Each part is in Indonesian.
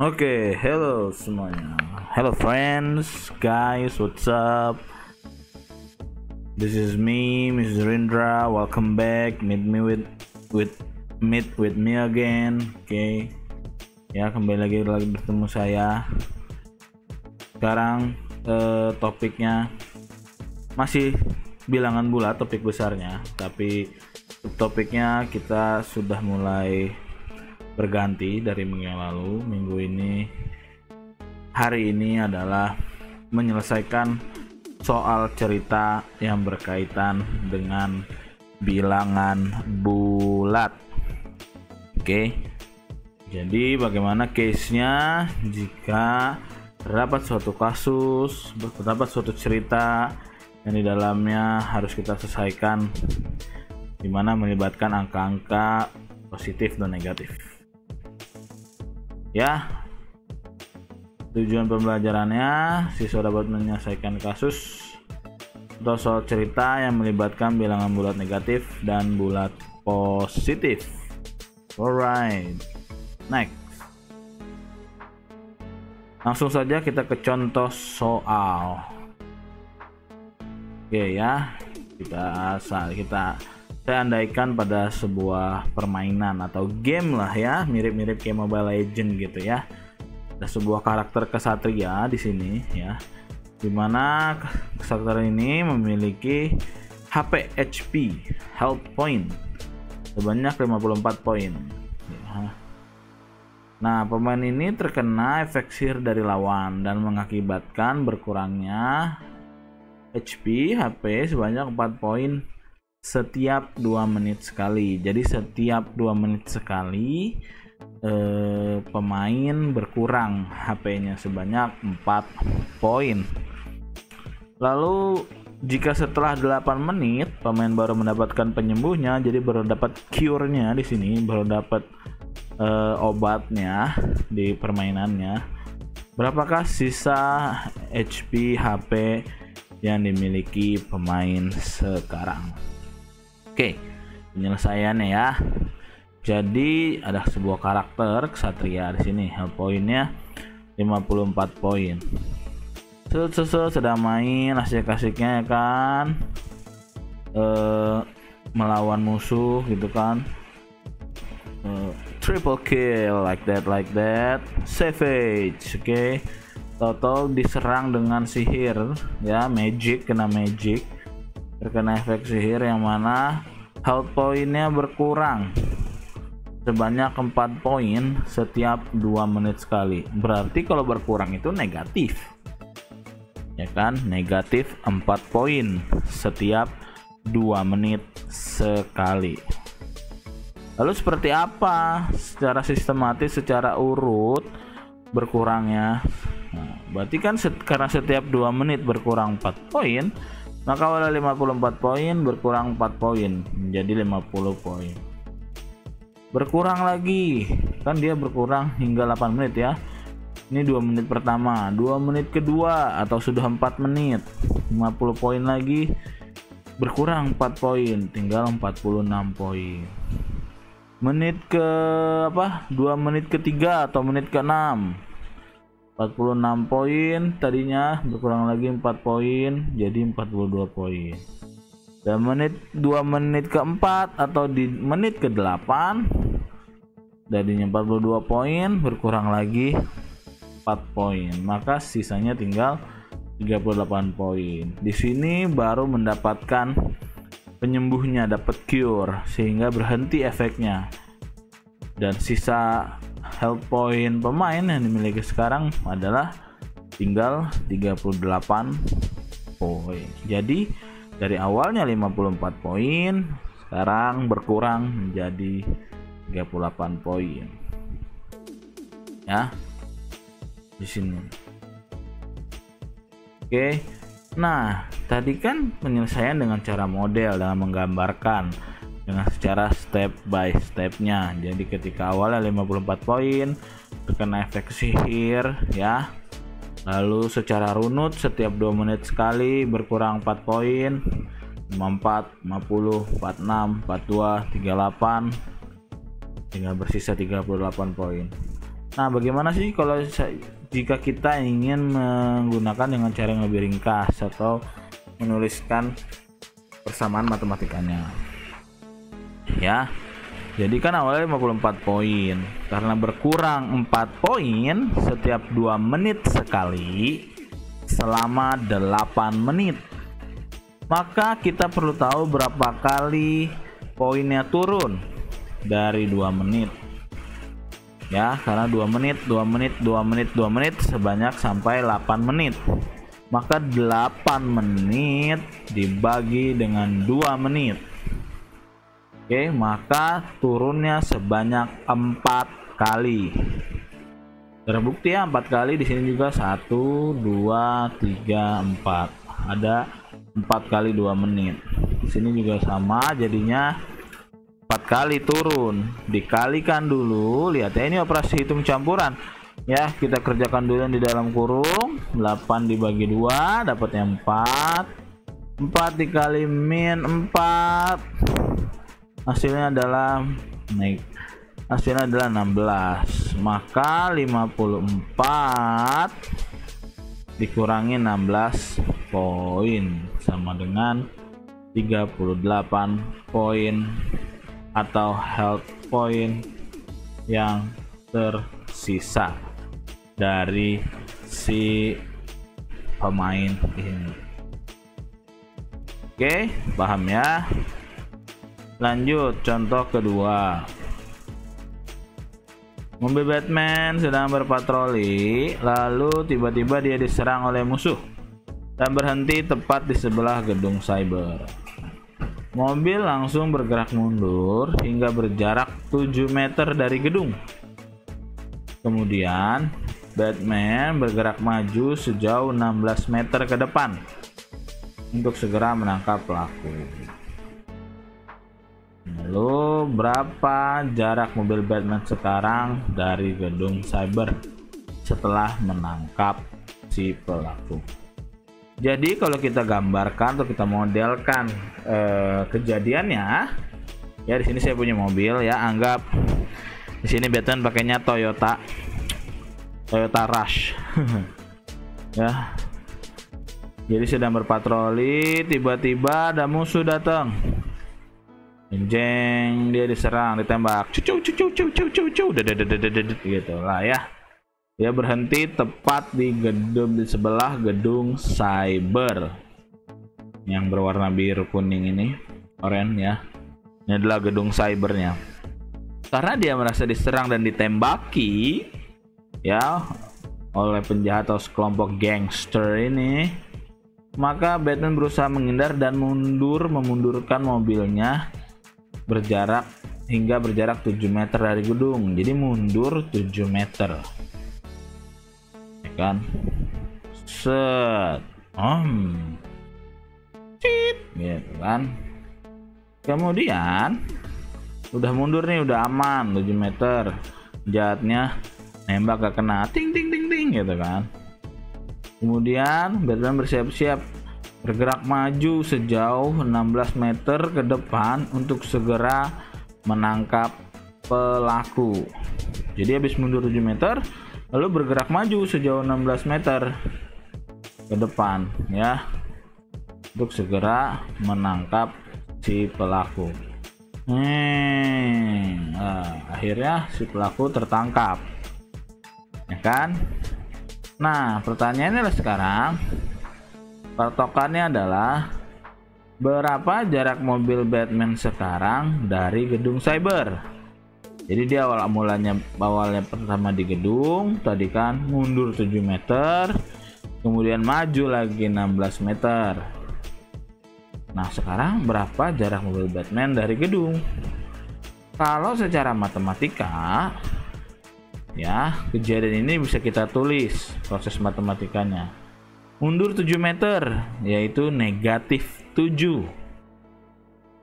Oke, hello semuanya. Hello friends, guys, what's up? This is me, Mr. Rindra. Welcome back. Meet with me again. Oke. Ya, kembali lagi bertemu saya. Sekarang topiknya masih bilangan bulat, topik besarnya, tapi topiknya kita sudah mulai berganti dari minggu yang lalu. Minggu ini, hari ini adalah menyelesaikan soal cerita yang berkaitan dengan bilangan bulat. Oke, jadi bagaimana case-nya jika terdapat suatu kasus, terdapat suatu cerita yang di dalamnya harus kita selesaikan, di mana melibatkan angka-angka positif dan negatif. Ya, tujuan pembelajarannya siswa dapat menyelesaikan kasus atau soal cerita yang melibatkan bilangan bulat negatif dan bulat positif. Alright, next. Langsung saja kita ke contoh soal. Oke ya, saya andaikan pada sebuah permainan atau game lah ya, mirip-mirip kayak Mobile Legend gitu ya. Ada sebuah karakter kesatria di sini ya, dimana kesatria ini memiliki HP HP health point sebanyak 54 poin ya. Nah, pemain ini terkena efek sihir dari lawan dan mengakibatkan berkurangnya HP HP sebanyak 4 poin setiap 2 menit sekali. Jadi setiap 2 menit sekali pemain berkurang HP-nya sebanyak 4 poin. Lalu jika setelah 8 menit pemain baru mendapatkan penyembuhnya, jadi baru dapat cure-nya di sini, baru dapat obatnya di permainannya, berapakah sisa HP HP yang dimiliki pemain sekarang? Oke, penyelesaiannya ya. Jadi ada sebuah karakter kesatria di sini, health point-nya 54 poin. Sedang main asik-asiknya ya kan, melawan musuh gitu kan, triple kill like that, savage. Oke, total diserang dengan sihir ya, magic, kena magic, terkena efek sihir yang mana health point-nya berkurang sebanyak 4 poin setiap 2 menit sekali. Berarti kalau berkurang itu negatif ya kan, negatif 4 poin setiap 2 menit sekali. Lalu seperti apa secara sistematis, secara urut berkurangnya? Nah, berarti kan karena setiap 2 menit berkurang 4 poin, maka pada 54 poin berkurang 4 poin menjadi 50 poin. Berkurang lagi, kan dia berkurang hingga 8 menit ya. Ini 2 menit pertama, 2 menit kedua atau sudah 4 menit, 50 poin lagi, berkurang 4 poin, tinggal 46 poin. Menit ke 2 menit ketiga atau menit ke-6, 46 poin tadinya, berkurang lagi 4 poin jadi 42 poin. Dan 2 menit keempat atau di menit ke-8 tadinya 42 poin, berkurang lagi 4 poin, maka sisanya tinggal 38 poin. Di sini baru mendapatkan penyembuhnya, dapat cure sehingga berhenti efeknya, dan sisa health point pemain yang dimiliki sekarang adalah tinggal 38 poin. Jadi dari awalnya 54 poin, sekarang berkurang menjadi 38 poin ya di sini. Oke. Nah, tadi kan penyelesaian dengan cara model, dengan menggambarkan dengan secara step by stepnya. Jadi ketika awalnya 54 poin terkena efek sihir ya, lalu secara runut setiap 2 menit sekali berkurang 4 poin, 54, 50, 46, 42, 38, tinggal bersisa 38 poin. Nah, bagaimana sih kalau jika kita ingin menggunakan dengan cara yang lebih ringkas atau menuliskan persamaan matematikanya? Ya, jadi kan awalnya 54 poin. Karena berkurang 4 poin setiap 2 menit sekali selama 8 menit. Maka kita perlu tahu berapa kali poinnya turun dari 2 menit. Ya, karena 2 menit, 2 menit, 2 menit, 2 menit sebanyak sampai 8 menit. Maka 8 menit dibagi dengan 2 menit. Oke, maka turunnya sebanyak 4 kali. Terbukti ya 4 kali. Di sini juga 1, 2, 3, 4. Ada 4 kali 2 menit. Di sini juga sama, jadinya 4 kali turun. Dikalikan dulu. Lihat ya, ini operasi hitung campuran. Ya, kita kerjakan dulu yang di dalam kurung. 8 dibagi 2 dapatnya 4. 4 dikali min 4. Hasilnya adalah 16. Maka 54 dikurangi 16 poin sama dengan 38 poin atau health point yang tersisa dari si pemain ini. Oke, paham ya? Lanjut contoh kedua. Mobil Batman sedang berpatroli, lalu tiba-tiba dia diserang oleh musuh dan berhenti tepat di sebelah gedung cyber. Mobil langsung bergerak mundur hingga berjarak 7 meter dari gedung. Kemudian Batman bergerak maju sejauh 16 meter ke depan untuk segera menangkap pelaku. Lalu berapa jarak mobil Batman sekarang dari gedung cyber setelah menangkap si pelaku? Jadi kalau kita gambarkan atau kita modelkan kejadiannya, ya di sini saya punya mobil ya, anggap di sini Batman pakainya Toyota Rush. Ya. Jadi sedang berpatroli, tiba-tiba ada musuh datang. Jeng, dia diserang, ditembak, gitu lah ya. Dia berhenti tepat di sebelah gedung cyber yang berwarna biru kuning ini, oranye ya. Ini adalah gedung cybernya. Karena dia merasa diserang dan ditembaki ya oleh penjahat atau sekelompok gangster ini, maka Batman berusaha menghindar dan memundurkan mobilnya hingga berjarak 7 meter dari gedung. Jadi mundur 7 meter. Kan set gitu kan. Kemudian udah mundur nih, udah aman 7 meter, jahatnya nembak gak kena, ting ting ting ting gitu kan. Kemudian Batman bersiap-siap bergerak maju sejauh 16 meter ke depan untuk segera menangkap pelaku. Jadi habis mundur 7 meter lalu bergerak maju sejauh 16 meter ke depan ya untuk segera menangkap si pelaku. Akhirnya si pelaku tertangkap, ya kan? Nah, pertanyaannya adalah sekarang patokannya adalah berapa jarak mobil Batman sekarang dari gedung cyber? Jadi dia awalnya pertama di gedung tadi kan, mundur 7 meter, kemudian maju lagi 16 meter. Nah, sekarang berapa jarak mobil Batman dari gedung? Kalau secara matematika ya, kejadian ini bisa kita tulis proses matematikanya. Mundur 7 meter yaitu negatif 7.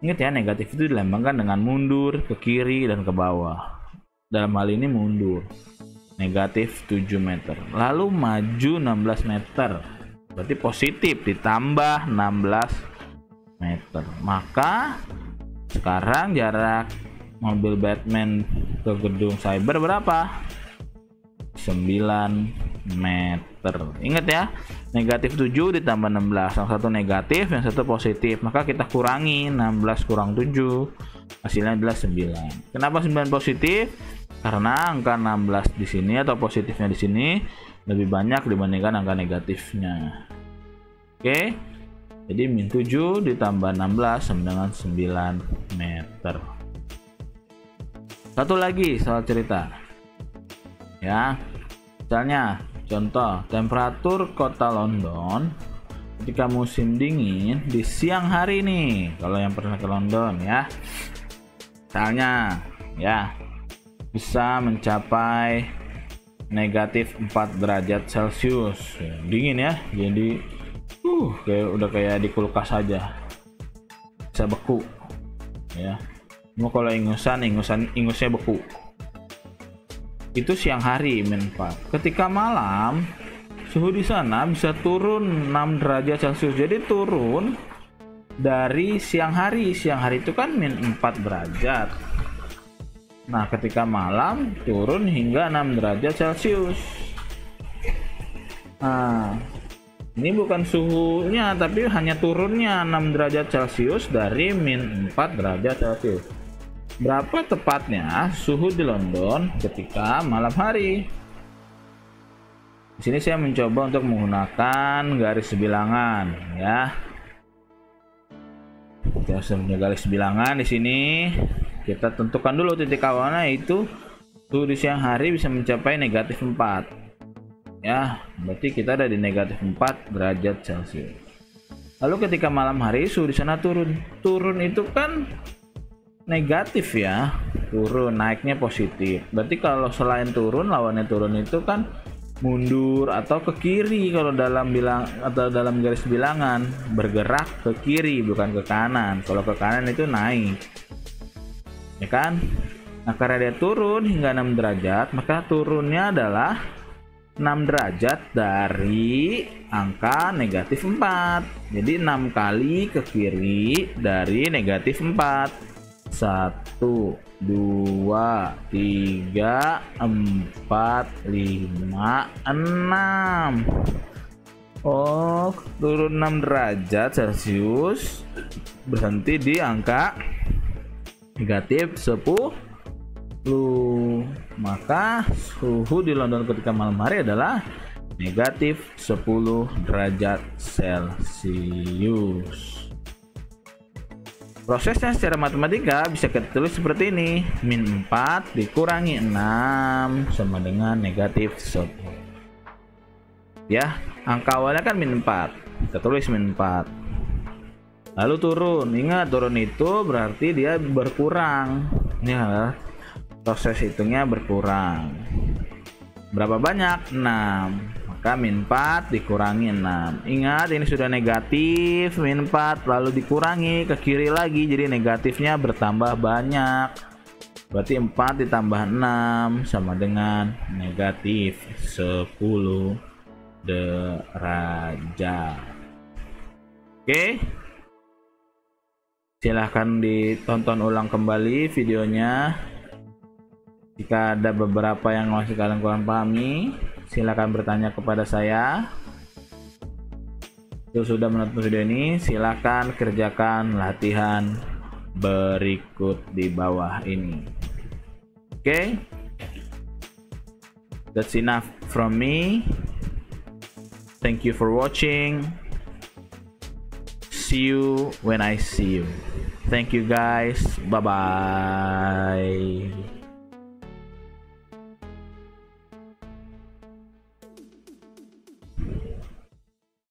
Ingat ya, negatif itu dilambangkan dengan mundur ke kiri dan ke bawah. Dalam hal ini mundur negatif 7 meter. Lalu maju 16 meter. Berarti positif ditambah 16 meter. Maka sekarang jarak mobil Batman ke gedung cyber berapa? meter. Ingat ya, negatif 7 ditambah 16, yang satu negatif, yang satu positif, maka kita kurangi 16 kurang 7, hasilnya adalah 9. Kenapa 9 positif? Karena angka 16 di sini atau positifnya di sini lebih banyak dibandingkan angka negatifnya. Oke, jadi min 7 ditambah 16 sama dengan 9 meter. Satu lagi soal cerita ya, misalnya contoh temperatur kota London ketika musim dingin di siang hari nih, kalau yang pernah ke London ya, misalnya ya bisa mencapai negatif 4 derajat Celcius. Dingin ya, jadi udah kayak di kulkas aja, bisa beku ya. Mau kalau ingusnya beku. Itu siang hari min 4. Ketika malam suhu di sana bisa turun 6 derajat Celcius. Jadi turun dari siang hari. Siang hari itu kan min 4 derajat. Nah, ketika malam turun hingga 6 derajat Celcius. Nah, ini bukan suhunya tapi hanya turunnya 6 derajat Celcius dari min 4 derajat Celcius. Berapa tepatnya suhu di London ketika malam hari? Di sini saya mencoba untuk menggunakan garis bilangan ya. Kita punya garis bilangan di sini. Kita tentukan dulu titik awalnya, itu suhu di siang hari bisa mencapai negatif 4. Ya, berarti kita ada di negatif 4 derajat Celcius. Lalu ketika malam hari suhu di sana turun. Turun itu kan negatif ya, turun, naiknya positif. Berarti kalau selain turun, lawannya turun itu kan mundur atau ke kiri. Kalau dalam garis bilangan bergerak ke kiri bukan ke kanan. Kalau ke kanan itu naik, ya kan? Nah, karena dia turun hingga 6 derajat, maka turunnya adalah 6 derajat dari angka negatif 4. Jadi 6 kali ke kiri dari negatif 4. 1, 2, 3, 4, 5, 6. Oh, turun 6 derajat Celcius, berhenti di angka negatif 10. Maka suhu di London ketika malam hari adalah negatif 10 derajat Celcius. Prosesnya secara matematika bisa kita tulis seperti ini. Min 4 dikurangi 6 sama dengan negatif 10. Ya, angka awalnya kan min 4. Kita tulis min 4. Lalu turun. Ingat, turun itu berarti dia berkurang. Ya, proses hitungnya berkurang. Berapa banyak? 6. Maka min 4 dikurangi 6. Ingat, ini sudah negatif, min 4 lalu dikurangi ke kiri lagi, jadi negatifnya bertambah banyak. Berarti 4 ditambah 6 sama dengan negatif 10 derajat. Oke, silahkan ditonton ulang kembali videonya. Jika ada beberapa yang masih kalian kurang pahami, silakan bertanya kepada saya. Jika sudah menonton video ini, silakan kerjakan latihan berikut di bawah ini. Oke, that's enough from me. Thank you for watching. See you when I see you. Thank you guys. Bye bye.